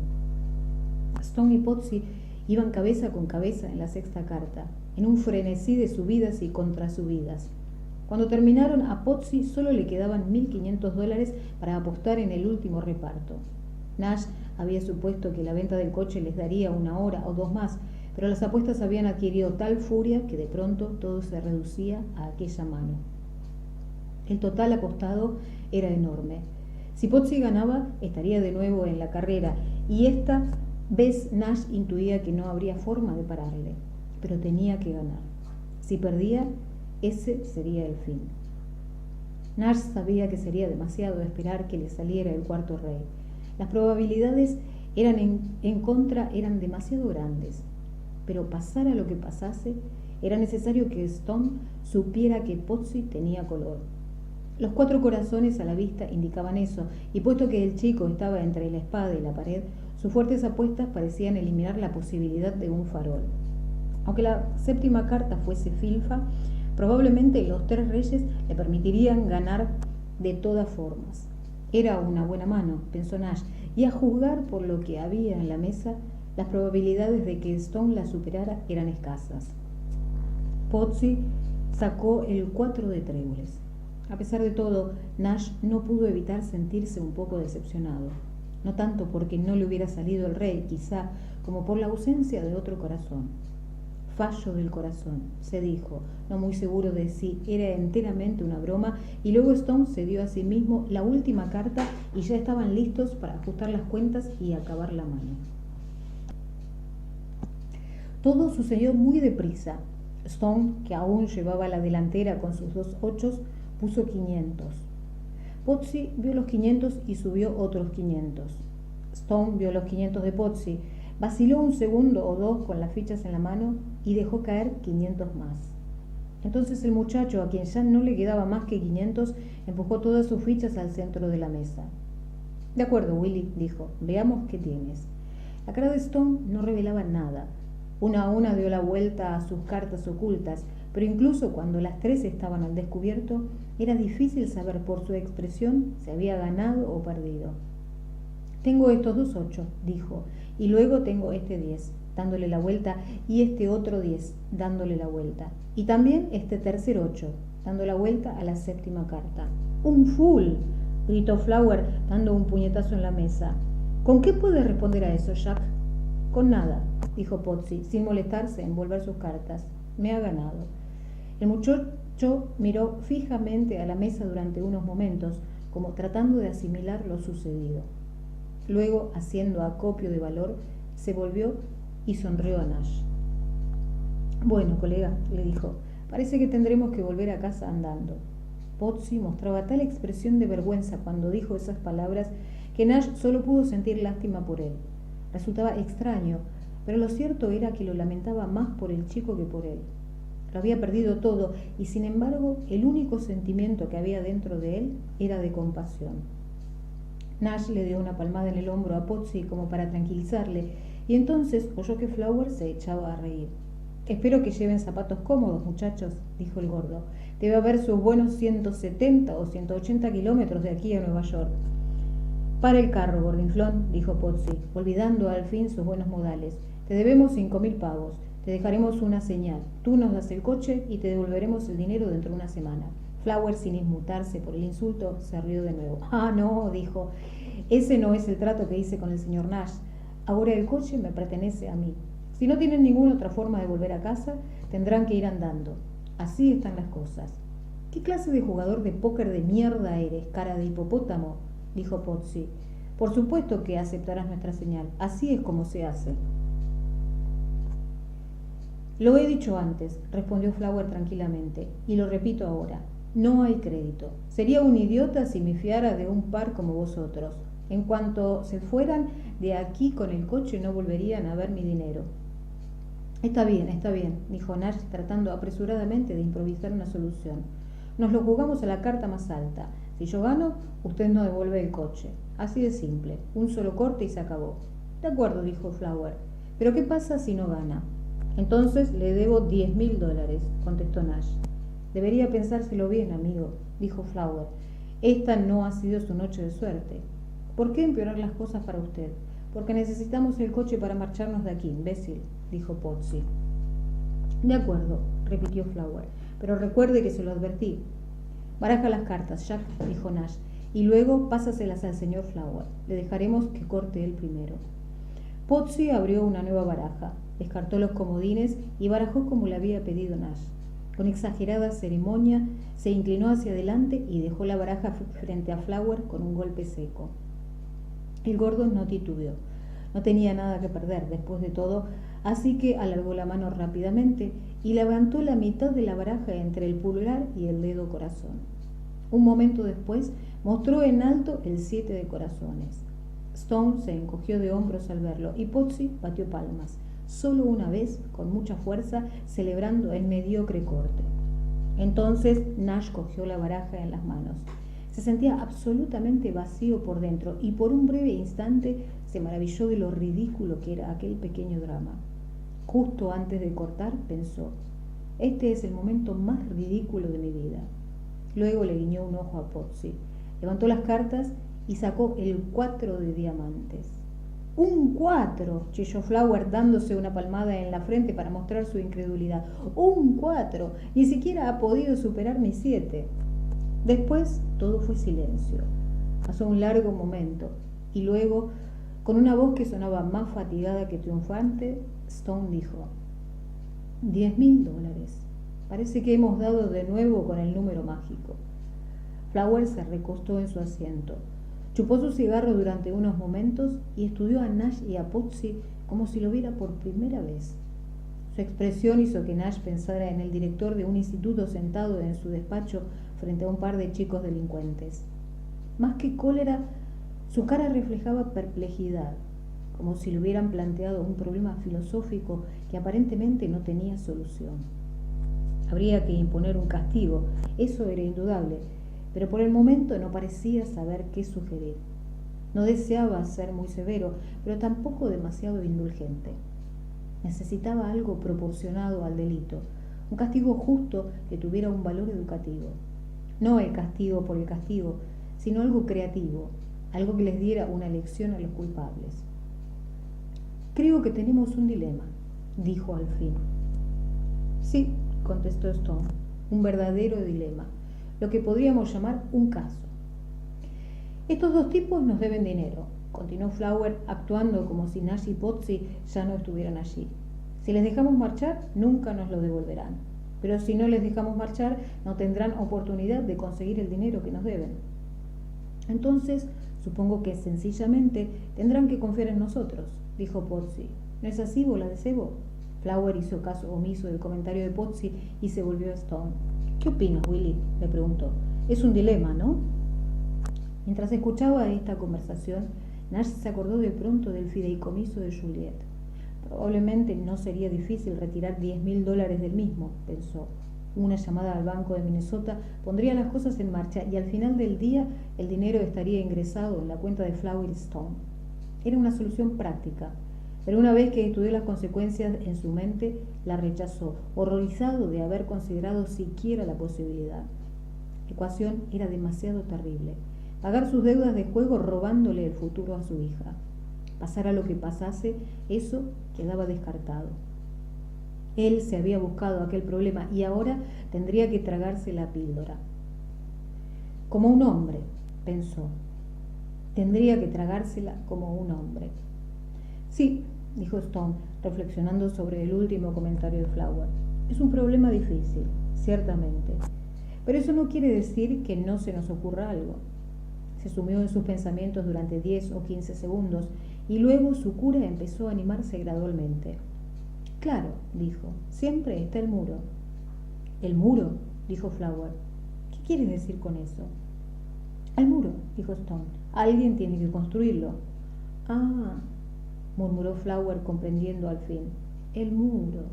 Stone y Pozzi iban cabeza con cabeza en la sexta carta, en un frenesí de subidas y contrasubidas. Cuando terminaron, a Pozzi solo le quedaban $1.500 para apostar en el último reparto. Nash había supuesto que la venta del coche les daría 1 hora o 2 más, pero las apuestas habían adquirido tal furia que de pronto todo se reducía a aquella mano. El total apostado era enorme. Si Pozzi ganaba, estaría de nuevo en la carrera, y esta vez Nash intuía que no habría forma de pararle, pero tenía que ganar. Si perdía, ese sería el fin. Nash sabía que sería demasiado esperar que le saliera el cuarto rey. Las probabilidades en contra eran demasiado grandes, pero pasara lo que pasase, era necesario que Stone supiera que Pozzi tenía color. Los 4 corazones a la vista indicaban eso, y puesto que el chico estaba entre la espada y la pared, sus fuertes apuestas parecían eliminar la posibilidad de un farol. Aunque la séptima carta fuese filfa, probablemente los 3 reyes le permitirían ganar de todas formas. Era una buena mano, pensó Nash, y a juzgar por lo que había en la mesa, las probabilidades de que Stone la superara eran escasas. Pozzi sacó el 4 de tréboles. A pesar de todo, Nash no pudo evitar sentirse un poco decepcionado. No tanto porque no le hubiera salido el rey, quizá, como por la ausencia de otro corazón. Fallo del corazón, se dijo, no muy seguro de si era enteramente una broma, y luego Stone se dio a sí mismo la última carta y ya estaban listos para ajustar las cuentas y acabar la mano. Todo sucedió muy deprisa. Stone, que aún llevaba la delantera con sus 2 ochos, puso 500. Pozzi vio los 500 y subió otros 500. Stone vio los 500 de Pozzi, vaciló un segundo o 2 con las fichas en la mano y dejó caer 500 más. Entonces el muchacho, a quien ya no le quedaba más que 500, empujó todas sus fichas al centro de la mesa. De acuerdo, Willy, dijo, veamos qué tienes. La cara de Stone no revelaba nada. Una a una dio la vuelta a sus cartas ocultas, pero incluso cuando las 3 estaban al descubierto, era difícil saber por su expresión si había ganado o perdido. Tengo estos 2 8, dijo, y luego tengo este 10, dándole la vuelta, y este otro 10, dándole la vuelta, y también este tercer 8, dando la vuelta a la séptima carta. ¡Un full!, gritó Flower, dando un puñetazo en la mesa. ¿Con qué puedes responder a eso, Jack? Con nada, dijo Pozzi, sin molestarse en volver sus cartas. Me ha ganado. El muchacho miró fijamente a la mesa durante unos momentos, como tratando de asimilar lo sucedido. Luego, haciendo acopio de valor, se volvió y sonrió a Nash. Bueno, colega, le dijo, parece que tendremos que volver a casa andando. Pozzi mostraba tal expresión de vergüenza cuando dijo esas palabras que Nash solo pudo sentir lástima por él. Resultaba extraño, pero lo cierto era que lo lamentaba más por el chico que por él. Lo había perdido todo y, sin embargo, el único sentimiento que había dentro de él era de compasión. Nash le dio una palmada en el hombro a Pozzi como para tranquilizarle, y entonces oyó que Flower se echaba a reír. Espero que lleven zapatos cómodos, muchachos, dijo el gordo. Debe haber sus buenos 170 o 180 kilómetros de aquí a Nueva York. Para el carro, gordinflón, dijo Pozzi, olvidando al fin sus buenos modales. Te debemos 5.000 pavos. Te dejaremos una señal. Tú nos das el coche y te devolveremos el dinero dentro de una semana. Flower, sin inmutarse por el insulto, se rió de nuevo. Ah, no, dijo. Ese no es el trato que hice con el señor Nash. Ahora el coche me pertenece a mí. Si no tienen ninguna otra forma de volver a casa, tendrán que ir andando. Así están las cosas. ¿Qué clase de jugador de póker de mierda eres, cara de hipopótamo?, dijo Pozzi. Por supuesto que aceptarás nuestra señal. Así es como se hace. Lo he dicho antes, respondió Flower tranquilamente, y lo repito ahora. No hay crédito. Sería un idiota si me fiara de un par como vosotros. En cuanto se fueran de aquí con el coche, no volverían a ver mi dinero. Está bien, dijo Nash, tratando apresuradamente de improvisar una solución. Nos lo jugamos a la carta más alta. Si yo gano, usted no devuelve el coche. Así de simple, un solo corte y se acabó. De acuerdo, dijo Flower. Pero ¿qué pasa si no gana? Entonces le debo $10.000, contestó Nash. Debería pensárselo bien, amigo, dijo Flower. Esta no ha sido su noche de suerte. ¿Por qué empeorar las cosas para usted? Porque necesitamos el coche para marcharnos de aquí, imbécil, dijo Pozzi. De acuerdo, repitió Flower, pero recuerde que se lo advertí. Baraja las cartas, Jack, dijo Nash, y luego pásaselas al señor Flower. Le dejaremos que corte él primero. Pozzi abrió una nueva baraja, descartó los comodines y barajó como le había pedido Nash. Con exagerada ceremonia, se inclinó hacia adelante y dejó la baraja frente a Flower con un golpe seco. El gordo no titubeó. No tenía nada que perder, después de todo, así que alargó la mano rápidamente y levantó la mitad de la baraja entre el pulgar y el dedo corazón. Un momento después, mostró en alto el 7 de corazones. Stone se encogió de hombros al verlo y Pozzi batió palmas, solo una vez, con mucha fuerza, celebrando el mediocre corte. Entonces Nash cogió la baraja en las manos. Se sentía absolutamente vacío por dentro y por un breve instante se maravilló de lo ridículo que era aquel pequeño drama. Justo antes de cortar, pensó, este es el momento más ridículo de mi vida. Luego le guiñó un ojo a Pozzi, levantó las cartas y sacó el 4 de diamantes. ¡Un 4! Chilló Flower dándose una palmada en la frente para mostrar su incredulidad. ¡Un 4! Ni siquiera ha podido superar mi 7. Después todo fue silencio. Pasó un largo momento y luego, con una voz que sonaba más fatigada que triunfante, Stone dijo: $10.000. Parece que hemos dado de nuevo con el número mágico. Flower se recostó en su asiento. Chupó su cigarro durante unos momentos y estudió a Nash y a Pozzi como si lo viera por primera vez. Su expresión hizo que Nash pensara en el director de un instituto sentado en su despacho frente a un par de chicos delincuentes. Más que cólera, su cara reflejaba perplejidad, como si le hubieran planteado un problema filosófico que aparentemente no tenía solución. Habría que imponer un castigo, eso era indudable, pero por el momento no parecía saber qué sugerir. No deseaba ser muy severo, pero tampoco demasiado indulgente. Necesitaba algo proporcionado al delito, un castigo justo que tuviera un valor educativo. No el castigo por el castigo, sino algo creativo, algo que les diera una lección a los culpables. Creo que tenemos un dilema, dijo al fin. Sí, contestó Stone, un verdadero dilema, lo que podríamos llamar un caso. Estos dos tipos nos deben dinero, continuó Flower, actuando como si Nash y Pozzi ya no estuvieran allí. Si les dejamos marchar, nunca nos lo devolverán. Pero si no les dejamos marchar, no tendrán oportunidad de conseguir el dinero que nos deben. Entonces, supongo que sencillamente tendrán que confiar en nosotros, dijo Pozzi. ¿No es así, bola de cebo? Flower hizo caso omiso del comentario de Pozzi y se volvió a Stone. ¿Qué opinas, Willy?, le preguntó. Es un dilema, ¿no? Mientras escuchaba esta conversación, Nash se acordó de pronto del fideicomiso de Juliet. Probablemente no sería difícil retirar $10.000 del mismo, pensó. Una llamada al banco de Minnesota pondría las cosas en marcha y al final del día el dinero estaría ingresado en la cuenta de Flower Stone. Era una solución práctica, pero una vez que estudió las consecuencias en su mente, la rechazó, horrorizado de haber considerado siquiera la posibilidad. La ecuación era demasiado terrible. Pagar sus deudas de juego robándole el futuro a su hija. Pasara lo que pasase, eso quedaba descartado. Él se había buscado aquel problema y ahora tendría que tragarse la píldora. Como un hombre, pensó. Tendría que tragársela como un hombre. Sí, dijo Stone, reflexionando sobre el último comentario de Flower. Es un problema difícil, ciertamente. Pero eso no quiere decir que no se nos ocurra algo. Se sumió en sus pensamientos durante 10 o 15 segundos y luego su cura empezó a animarse gradualmente. Claro, dijo, siempre está el muro. ¿El muro?, dijo Flower. ¿Qué quieres decir con eso? El muro, dijo Stone. Alguien tiene que construirlo. Ah, murmuró Flower comprendiendo al fin. El muro.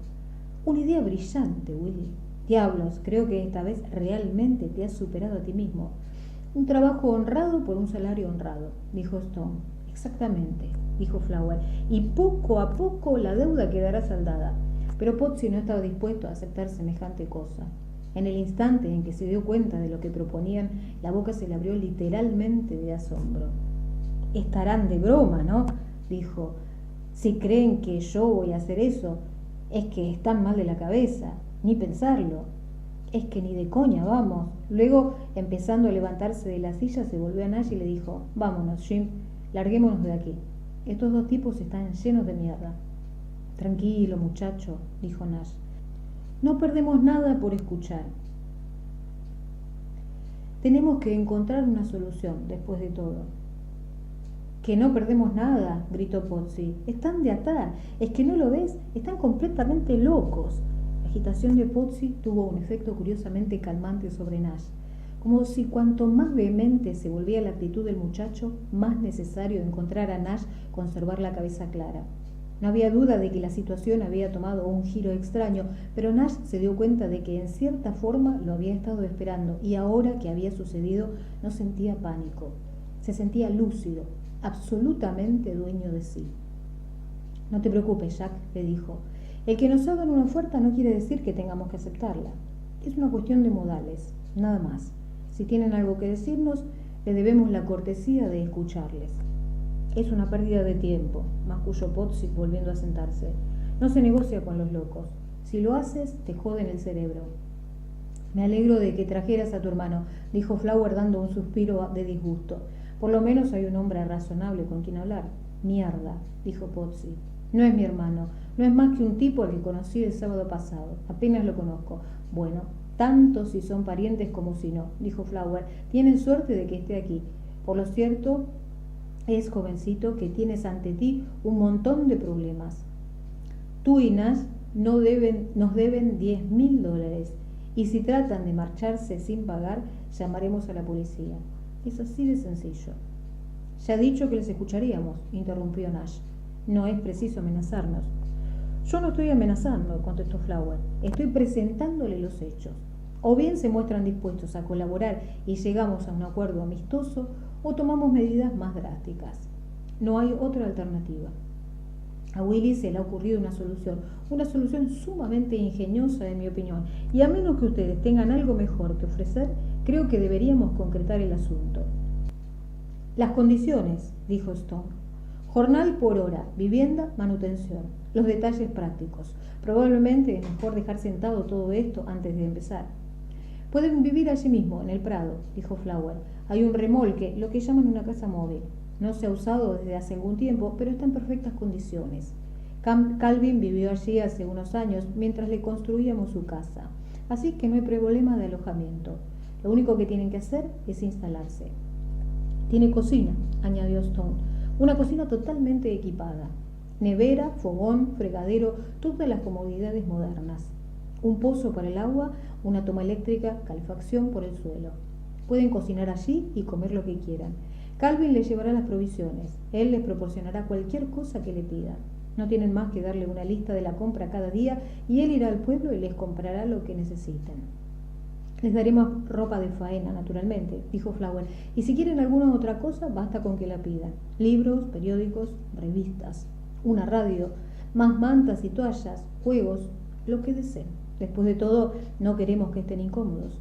Una idea brillante, Willy. Diablos, creo que esta vez realmente te has superado a ti mismo. Un trabajo honrado por un salario honrado, dijo Stone. Exactamente, dijo Flower, y poco a poco la deuda quedará saldada. Pero Pozzi no estaba dispuesto a aceptar semejante cosa. En el instante en que se dio cuenta de lo que proponían, la boca se le abrió literalmente de asombro. Estarán de broma, ¿no? Dijo. Si creen que yo voy a hacer eso, es que están mal de la cabeza. Ni pensarlo. Es que ni de coña, vamos. Luego, empezando a levantarse de la silla, se volvió a Nash y le dijo: vámonos, Jim, larguémonos de aquí. Estos dos tipos están llenos de mierda. Tranquilo, muchacho, dijo Nash. No perdemos nada por escuchar. Tenemos que encontrar una solución, después de todo. Que no perdemos nada, gritó Pozzi. Están de atar. ¿Es que no lo ves? Están completamente locos. La agitación de Pozzi tuvo un efecto curiosamente calmante sobre Nash, como si cuanto más vehemente se volvía la actitud del muchacho, más necesario encontrar a Nash conservar la cabeza clara. No había duda de que la situación había tomado un giro extraño, pero Nash se dio cuenta de que en cierta forma lo había estado esperando y ahora que había sucedido no sentía pánico. Se sentía lúcido, absolutamente dueño de sí. No te preocupes, Jack, le dijo. El que nos hagan una oferta no quiere decir que tengamos que aceptarla. Es una cuestión de modales, nada más. Si tienen algo que decirnos, le debemos la cortesía de escucharles. Es una pérdida de tiempo, masculló Pozzi volviendo a sentarse. No se negocia con los locos. Si lo haces, te joden el cerebro. Me alegro de que trajeras a tu hermano, dijo Flower dando un suspiro de disgusto. Por lo menos hay un hombre razonable con quien hablar. Mierda, dijo Pozzi. No es mi hermano, no es más que un tipo al que conocí el sábado pasado. Apenas lo conozco. Bueno, tanto si son parientes como si no, dijo Flower. Tienen suerte de que esté aquí. Por lo cierto, es, jovencito, que tienes ante ti un montón de problemas. Tú y Nash nos deben $10.000, y si tratan de marcharse sin pagar, llamaremos a la policía. Es así de sencillo. Ya he dicho que les escucharíamos, interrumpió Nash. No es preciso amenazarnos. Yo no estoy amenazando, contestó Flower. Estoy presentándole los hechos. O bien se muestran dispuestos a colaborar y llegamos a un acuerdo amistoso, o tomamos medidas más drásticas. No hay otra alternativa. A Willy se le ha ocurrido una solución sumamente ingeniosa en mi opinión, y a menos que ustedes tengan algo mejor que ofrecer, creo que deberíamos concretar el asunto. Las condiciones, dijo Stone. Jornal por hora, vivienda, manutención. Los detalles prácticos. Probablemente es mejor dejar sentado todo esto antes de empezar. Pueden vivir allí mismo, en el Prado, dijo Flower. Hay un remolque, lo que llaman una casa móvil. No se ha usado desde hace algún tiempo, pero está en perfectas condiciones. Calvin vivió allí hace unos años mientras le construíamos su casa. Así que no hay problema de alojamiento. Lo único que tienen que hacer es instalarse. Tiene cocina, añadió Stone. Una cocina totalmente equipada. Nevera, fogón, fregadero, todas las comodidades modernas. Un pozo para el agua, una toma eléctrica, calefacción por el suelo. Pueden cocinar allí y comer lo que quieran. Calvin les llevará las provisiones. Él les proporcionará cualquier cosa que le pidan. No tienen más que darle una lista de la compra cada día y él irá al pueblo y les comprará lo que necesiten. Les daremos ropa de faena, naturalmente, dijo Flower. Y si quieren alguna otra cosa, basta con que la pidan. Libros, periódicos, revistas, una radio, más mantas y toallas, juegos, lo que deseen. Después de todo, no queremos que estén incómodos.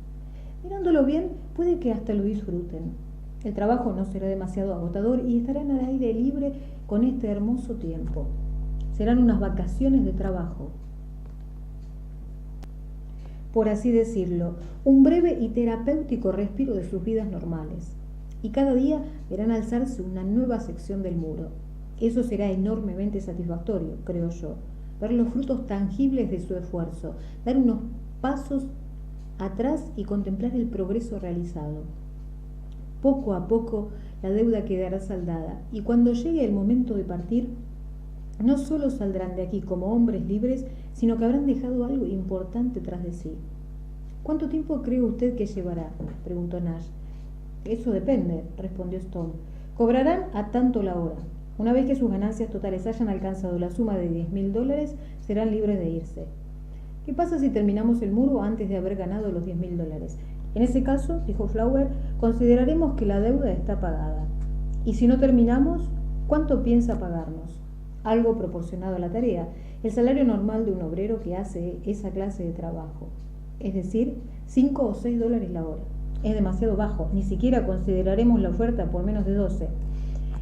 Mirándolo bien, puede que hasta lo disfruten. El trabajo no será demasiado agotador y estarán al aire libre con este hermoso tiempo. Serán unas vacaciones de trabajo, por así decirlo, un breve y terapéutico respiro de sus vidas normales. Y cada día verán alzarse una nueva sección del muro. Eso será enormemente satisfactorio, creo yo, ver los frutos tangibles de su esfuerzo, dar unos pasos atrás y contemplar el progreso realizado. Poco a poco la deuda quedará saldada y cuando llegue el momento de partir, no solo saldrán de aquí como hombres libres, sino que habrán dejado algo importante tras de sí. ¿Cuánto tiempo cree usted que llevará?, preguntó Nash. Eso depende, respondió Stone. Cobrarán a tanto la hora. Una vez que sus ganancias totales hayan alcanzado la suma de $10.000, serán libres de irse. ¿Qué pasa si terminamos el muro antes de haber ganado los $10.000? En ese caso, dijo Flower, consideraremos que la deuda está pagada. Y si no terminamos, ¿cuánto piensa pagarnos? Algo proporcionado a la tarea, el salario normal de un obrero que hace esa clase de trabajo. Es decir, 5 o 6 dólares la hora. Es demasiado bajo, ni siquiera consideraremos la oferta por menos de 12.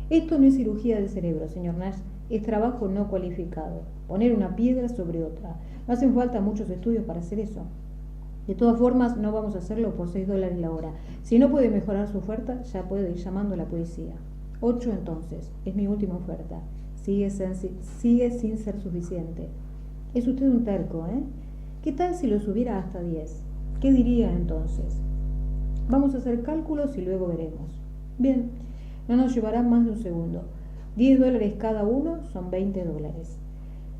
Esto no es cirugía del cerebro, señor Nash, es trabajo no cualificado. Poner una piedra sobre otra. No hacen falta muchos estudios para hacer eso. De todas formas, no vamos a hacerlo por 6 dólares la hora. Si no puede mejorar su oferta, ya puede ir llamando a la policía. 8 entonces, es mi última oferta. Sigue sin ser suficiente. Es usted un terco, ¿eh? ¿Qué tal si lo subiera hasta 10? ¿Qué diría entonces? Vamos a hacer cálculos y luego veremos. Bien, no nos llevará más de un segundo. 10 dólares cada uno son 20 dólares.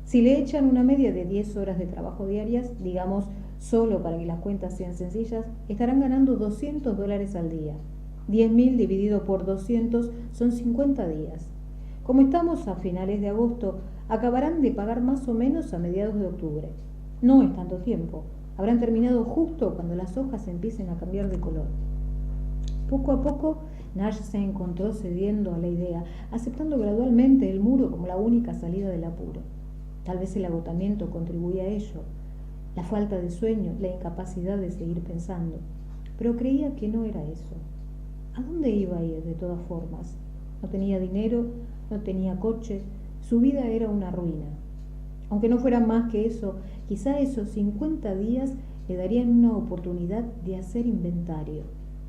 Si le echan una media de 10 horas de trabajo diarias, digamos, solo para que las cuentas sean sencillas, estarán ganando 200 dólares al día. 10.000 dividido por 200 son 50 días. Como estamos a finales de agosto, acabarán de pagar más o menos a mediados de octubre. No es tanto tiempo. Habrán terminado justo cuando las hojas empiecen a cambiar de color. Poco a poco, Nash se encontró cediendo a la idea, aceptando gradualmente el muro como la única salida del apuro. Tal vez el agotamiento contribuía a ello, la falta de sueño, la incapacidad de seguir pensando. Pero creía que no era eso. ¿A dónde iba a ir de todas formas? No tenía dinero, no tenía coche, su vida era una ruina. Aunque no fuera más que eso, quizá esos 50 días le darían una oportunidad de hacer inventario,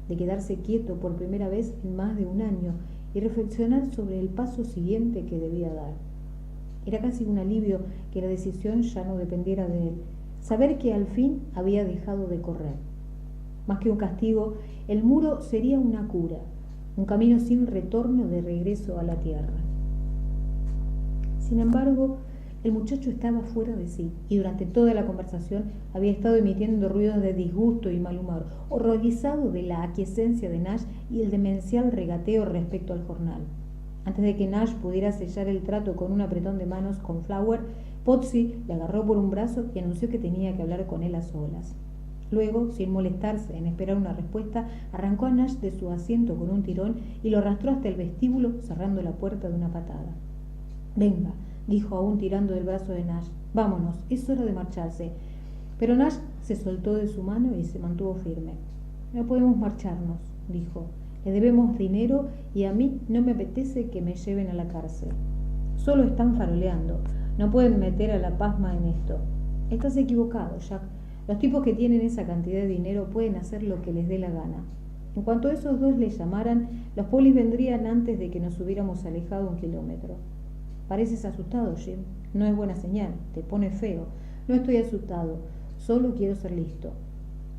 de quedarse quieto por primera vez en más de un año y reflexionar sobre el paso siguiente que debía dar. Era casi un alivio que la decisión ya no dependiera de él, saber que al fin había dejado de correr. Más que un castigo, el muro sería una cura, un camino sin retorno de regreso a la tierra. Sin embargo, el muchacho estaba fuera de sí y durante toda la conversación había estado emitiendo ruidos de disgusto y mal humor, horrorizado de la aquiescencia de Nash y el demencial regateo respecto al jornal. Antes de que Nash pudiera sellar el trato con un apretón de manos con Flower, Potsy le agarró por un brazo y anunció que tenía que hablar con él a solas. Luego, sin molestarse en esperar una respuesta, arrancó a Nash de su asiento con un tirón y lo arrastró hasta el vestíbulo, cerrando la puerta de una patada. «Venga», dijo aún tirando del brazo de Nash. «Vámonos, es hora de marcharse». Pero Nash se soltó de su mano y se mantuvo firme. «No podemos marcharnos», dijo. «Le debemos dinero y a mí no me apetece que me lleven a la cárcel. Solo están faroleando. No pueden meter a la pasma en esto». «Estás equivocado, Jack. Los tipos que tienen esa cantidad de dinero pueden hacer lo que les dé la gana». En cuanto esos dos les llamaran, los polis vendrían antes de que nos hubiéramos alejado 1 kilómetro. «Pareces asustado, Jim. No es buena señal. Te pone feo». «No estoy asustado. Solo quiero ser listo».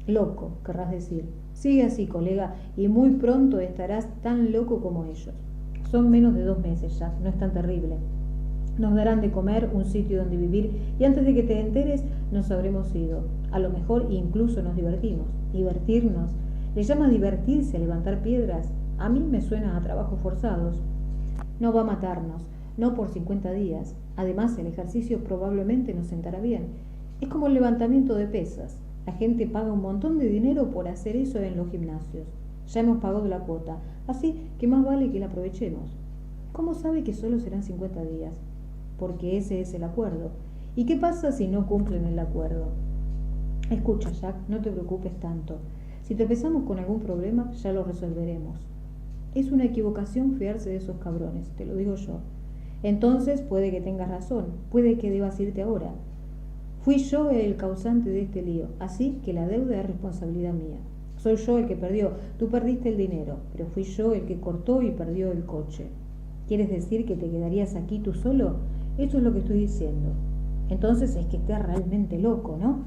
«Loco, querrás decir». «Sigue así, colega, y muy pronto estarás tan loco como ellos». «Son menos de 2 meses, Jack. No es tan terrible. Nos darán de comer, un sitio donde vivir, y antes de que te enteres nos habremos ido. A lo mejor incluso nos divertimos». «¿Divertirnos? ¿Le llamas divertirse a levantar piedras? A mí me suena a trabajos forzados». «No va a matarnos. No por 50 días. Además, el ejercicio probablemente nos sentará bien. Es como el levantamiento de pesas. La gente paga un montón de dinero por hacer eso en los gimnasios. Ya hemos pagado la cuota, así que más vale que la aprovechemos». «¿Cómo sabe que solo serán 50 días?» «Porque ese es el acuerdo». «¿Y qué pasa si no cumplen el acuerdo?» «Escucha, Jack, no te preocupes tanto. Si tropezamos con algún problema, ya lo resolveremos». «Es una equivocación fiarse de esos cabrones, te lo digo yo». «Entonces puede que tengas razón, puede que debas irte ahora. Fui yo el causante de este lío, así que la deuda es responsabilidad mía. Soy yo el que perdió, tú perdiste el dinero, pero fui yo el que cortó y perdió el coche. ¿Quieres decir que te quedarías aquí tú solo? Eso es lo que estoy diciendo. Entonces es que estás realmente loco, ¿no?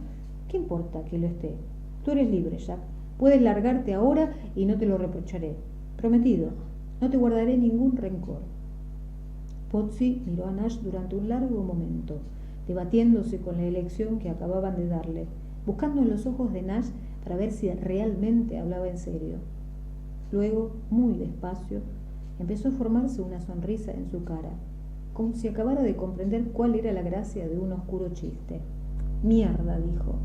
¿Qué importa que lo esté? Tú eres libre, Jack. Puedes largarte ahora y no te lo reprocharé. Prometido, no te guardaré ningún rencor». Potsy miró a Nash durante un largo momento, debatiéndose con la elección que acababan de darle, buscando en los ojos de Nash para ver si realmente hablaba en serio. Luego, muy despacio, empezó a formarse una sonrisa en su cara, como si acabara de comprender cuál era la gracia de un oscuro chiste. «Mierda», dijo.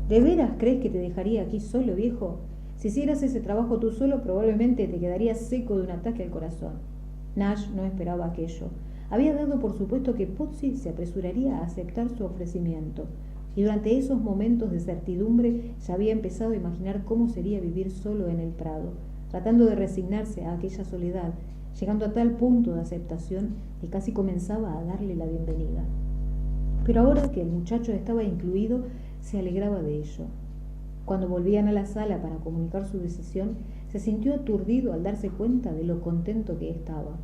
«¿De veras crees que te dejaría aquí solo, viejo? Si hicieras ese trabajo tú solo, probablemente te quedarías seco de un ataque al corazón. Nash no esperaba aquello. Había dado por supuesto que Pozzi se apresuraría a aceptar su ofrecimiento, y durante esos momentos de certidumbre ya había empezado a imaginar cómo sería vivir solo en el prado, tratando de resignarse a aquella soledad, llegando a tal punto de aceptación que casi comenzaba a darle la bienvenida. Pero ahora que el muchacho estaba incluido, se alegraba de ello. Cuando volvían a la sala para comunicar su decisión, se sintió aturdido al darse cuenta de lo contento que estaba.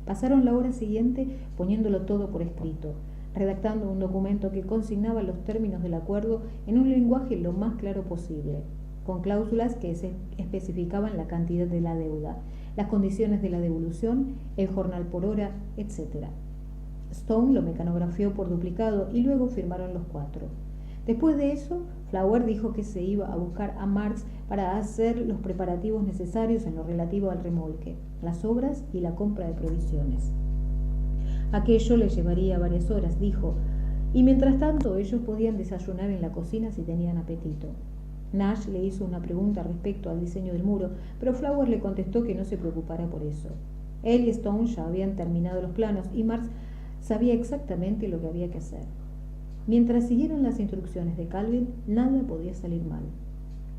Pasaron la hora siguiente poniéndolo todo por escrito, redactando un documento que consignaba los términos del acuerdo en un lenguaje lo más claro posible, con cláusulas que se especificaban la cantidad de la deuda, las condiciones de la devolución, el jornal por hora, etc. Stone lo mecanografió por duplicado y luego firmaron los 4. Después de eso, Flower dijo que se iba a buscar a Marx para hacer los preparativos necesarios en lo relativo al remolque, las obras y la compra de provisiones. Aquello le llevaría varias horas, dijo, y mientras tanto ellos podían desayunar en la cocina si tenían apetito. Nash le hizo una pregunta respecto al diseño del muro, pero Flower le contestó que no se preocupara por eso. Él y Stone ya habían terminado los planos y Marx sabía exactamente lo que había que hacer. Mientras siguieron las instrucciones de Calvin, nada podía salir mal.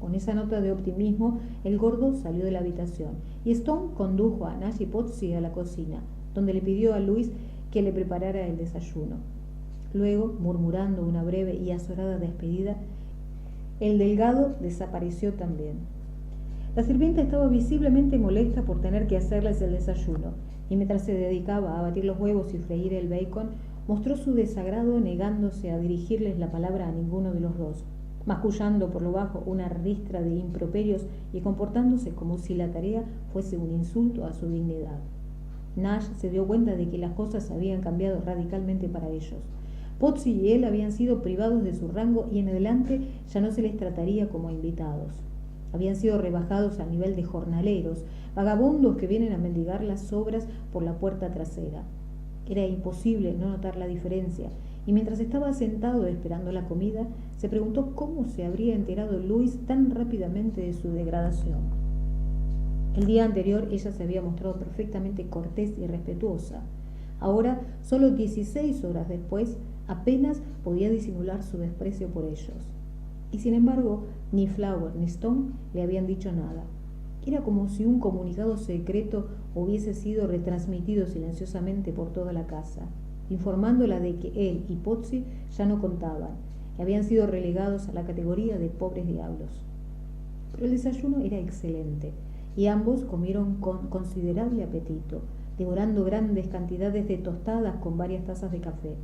Con esa nota de optimismo, el gordo salió de la habitación y Stone condujo a Nash y Pozzi a la cocina, donde le pidió a Luis que le preparara el desayuno. Luego, murmurando una breve y azorada despedida, el delgado desapareció también. La sirvienta estaba visiblemente molesta por tener que hacerles el desayuno, y mientras se dedicaba a batir los huevos y freír el bacon, mostró su desagrado negándose a dirigirles la palabra a ninguno de los dos, mascullando por lo bajo una ristra de improperios y comportándose como si la tarea fuese un insulto a su dignidad. Nash se dio cuenta de que las cosas habían cambiado radicalmente para ellos. Pozzi y él habían sido privados de su rango y en adelante ya no se les trataría como invitados. Habían sido rebajados al nivel de jornaleros, vagabundos que vienen a mendigar las obras por la puerta trasera. Era imposible no notar la diferencia, y mientras estaba sentado esperando la comida, se preguntó cómo se habría enterado Luis tan rápidamente de su degradación. El día anterior ella se había mostrado perfectamente cortés y respetuosa. Ahora, solo 16 horas después, apenas podía disimular su desprecio por ellos. Y sin embargo, ni Flower ni Stone le habían dicho nada. Era como si un comunicado secreto hubiese sido retransmitido silenciosamente por toda la casa, informándola de que él y Pozzi ya no contaban, y habían sido relegados a la categoría de pobres diablos. Pero el desayuno era excelente, y ambos comieron con considerable apetito, devorando grandes cantidades de tostadas con varias tazas de café.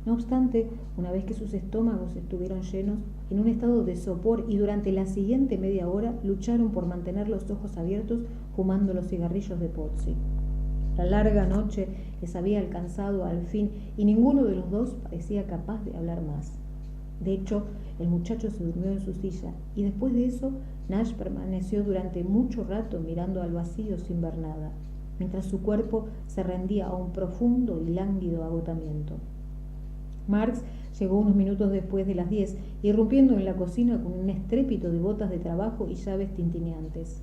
No obstante, una vez que sus estómagos estuvieron llenos, en un estado de sopor y durante la siguiente media hora lucharon por mantener los ojos abiertos fumando los cigarrillos de Pozzi. La larga noche les había alcanzado al fin y ninguno de los dos parecía capaz de hablar más. De hecho, el muchacho se durmió en su silla y después de eso Nash permaneció durante mucho rato mirando al vacío sin ver nada, mientras su cuerpo se rendía a un profundo y lánguido agotamiento. Marx llegó unos minutos después de las 10, irrumpiendo en la cocina con un estrépito de botas de trabajo y llaves tintineantes.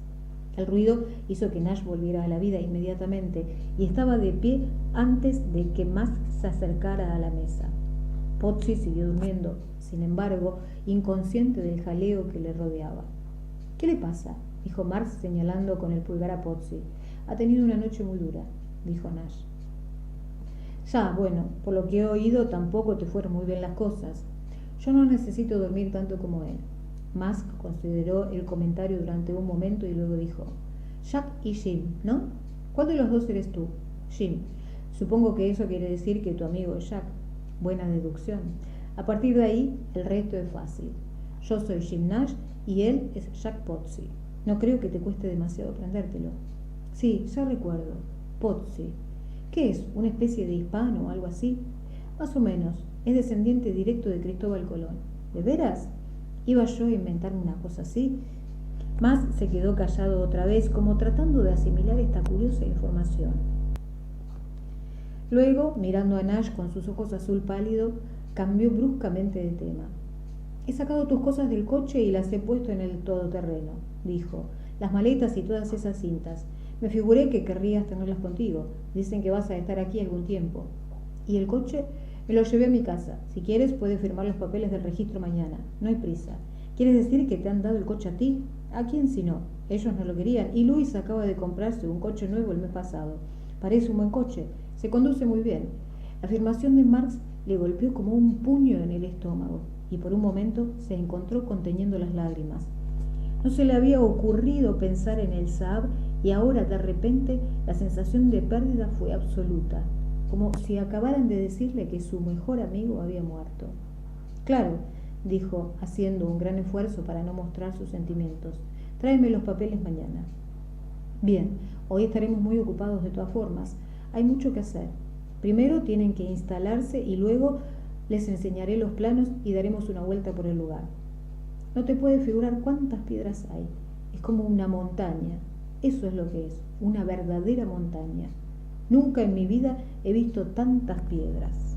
El ruido hizo que Nash volviera a la vida inmediatamente y estaba de pie antes de que Marx se acercara a la mesa. Pozzi siguió durmiendo, sin embargo, inconsciente del jaleo que le rodeaba. «¿Qué le pasa?», dijo Marx señalando con el pulgar a Pozzi. «Ha tenido una noche muy dura», dijo Nash. «Ya, bueno, por lo que he oído tampoco te fueron muy bien las cosas. Yo no necesito dormir tanto como él». Musk consideró el comentario durante un momento y luego dijo: «Jack y Jim, ¿no? ¿Cuál de los dos eres tú?» «Jim. Supongo que eso quiere decir que tu amigo es Jack». «Buena deducción. A partir de ahí, el resto es fácil. Yo soy Jim Nash y él es Jack Pozzi. No creo que te cueste demasiado aprendértelo». «Sí, ya recuerdo. Pozzi. ¿Qué es? ¿Una especie de hispano o algo así?» «Más o menos. Es descendiente directo de Cristóbal Colón». «¿De veras? ¿Iba yo a inventarme una cosa así?» Mas se quedó callado otra vez, como tratando de asimilar esta curiosa información. Luego, mirando a Nash con sus ojos azul pálido, cambió bruscamente de tema. He sacado tus cosas del coche y las he puesto en el todoterreno, dijo, las maletas y todas esas cintas. Me figuré que querrías tenerlas contigo. Dicen que vas a estar aquí algún tiempo. ¿Y el coche? Me lo llevé a mi casa. Si quieres, puedes firmar los papeles del registro mañana. No hay prisa. ¿Quieres decir que te han dado el coche a ti? ¿A quién si no? Ellos no lo querían. Y Luis acaba de comprarse un coche nuevo el mes pasado. Parece un buen coche. Se conduce muy bien. La afirmación de Marx le golpeó como un puño en el estómago y por un momento se encontró conteniendo las lágrimas. No se le había ocurrido pensar en el Saab y ahora de repente la sensación de pérdida fue absoluta, como si acabaran de decirle que su mejor amigo había muerto. Claro, dijo, haciendo un gran esfuerzo para no mostrar sus sentimientos. Tráeme los papeles mañana. Bien, hoy estaremos muy ocupados de todas formas. Hay mucho que hacer. Primero tienen que instalarse y luego les enseñaré los planos y daremos una vuelta por el lugar. No te puedes figurar cuántas piedras hay. Es como una montaña. Eso es lo que es, una verdadera montaña. Nunca en mi vida he visto tantas piedras.